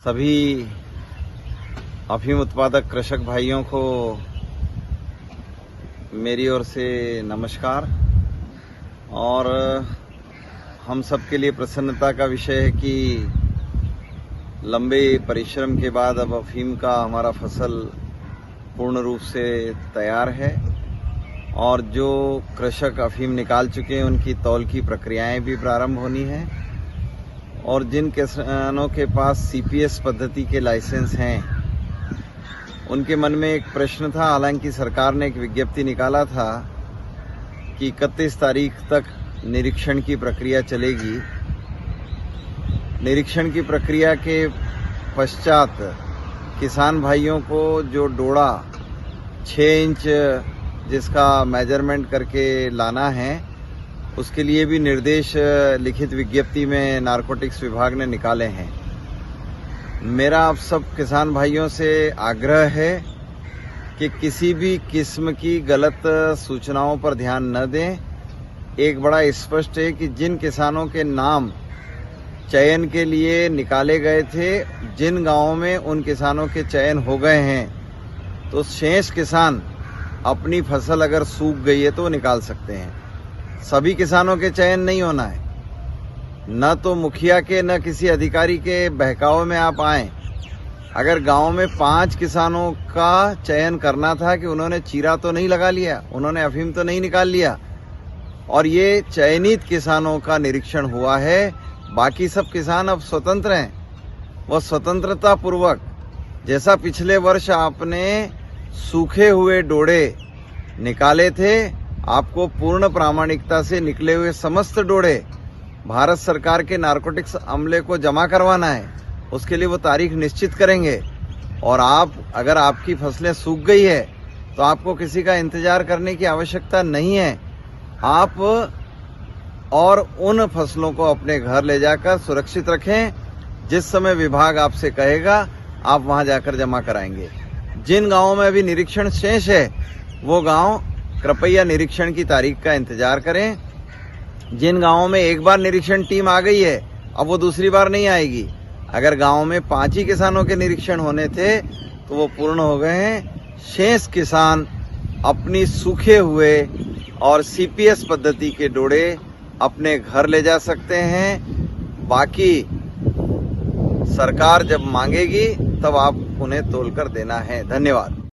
सभी अफीम उत्पादक कृषक भाइयों को मेरी ओर से नमस्कार। और हम सबके लिए प्रसन्नता का विषय है कि लंबे परिश्रम के बाद अब अफीम का हमारा फसल पूर्ण रूप से तैयार है और जो कृषक अफीम निकाल चुके हैं उनकी तौल की प्रक्रियाएं भी प्रारंभ होनी है। और जिन किसानों के पास सीपीएस पद्धति के लाइसेंस हैं उनके मन में एक प्रश्न था, हालांकि सरकार ने एक विज्ञप्ति निकाला था कि 31 तारीख तक निरीक्षण की प्रक्रिया चलेगी। निरीक्षण की प्रक्रिया के पश्चात किसान भाइयों को जो डोड़ा 6 इंच जिसका मेजरमेंट करके लाना है उसके लिए भी निर्देश लिखित विज्ञप्ति में नारकोटिक्स विभाग ने निकाले हैं। मेरा आप सब किसान भाइयों से आग्रह है कि किसी भी किस्म की गलत सूचनाओं पर ध्यान न दें। एक बड़ा स्पष्ट है कि जिन किसानों के नाम चयन के लिए निकाले गए थे, जिन गांवों में उन किसानों के चयन हो गए हैं, तो शेष किसान अपनी फसल अगर सूख गई है तो निकाल सकते हैं। सभी किसानों के चयन नहीं होना है, न तो मुखिया के न किसी अधिकारी के बहकावे में आप आए। अगर गांव में 5 किसानों का चयन करना था कि उन्होंने चीरा तो नहीं लगा लिया, उन्होंने अफीम तो नहीं निकाल लिया, और ये चयनित किसानों का निरीक्षण हुआ है। बाकी सब किसान अब स्वतंत्र हैं। वह स्वतंत्रता पूर्वक, जैसा पिछले वर्ष आपने सूखे हुए डोड़े निकाले थे, आपको पूर्ण प्रामाणिकता से निकले हुए समस्त डोड़े भारत सरकार के नारकोटिक्स अमले को जमा करवाना है। उसके लिए वो तारीख निश्चित करेंगे। और आप, अगर आपकी फसलें सूख गई है तो आपको किसी का इंतजार करने की आवश्यकता नहीं है। आप और उन फसलों को अपने घर ले जाकर सुरक्षित रखें। जिस समय विभाग आपसे कहेगा आप वहां जाकर जमा कराएंगे। जिन गांवों में अभी निरीक्षण शेष है वो गांव कृपया निरीक्षण की तारीख का इंतजार करें। जिन गांवों में एक बार निरीक्षण टीम आ गई है अब वो दूसरी बार नहीं आएगी। अगर गांव में 5 ही किसानों के निरीक्षण होने थे तो वो पूर्ण हो गए हैं। शेष किसान अपनी सूखे हुए और सीपीएस पद्धति के डोड़े अपने घर ले जा सकते हैं। बाकी सरकार जब मांगेगी तब आप उन्हें तोलकर देना है। धन्यवाद।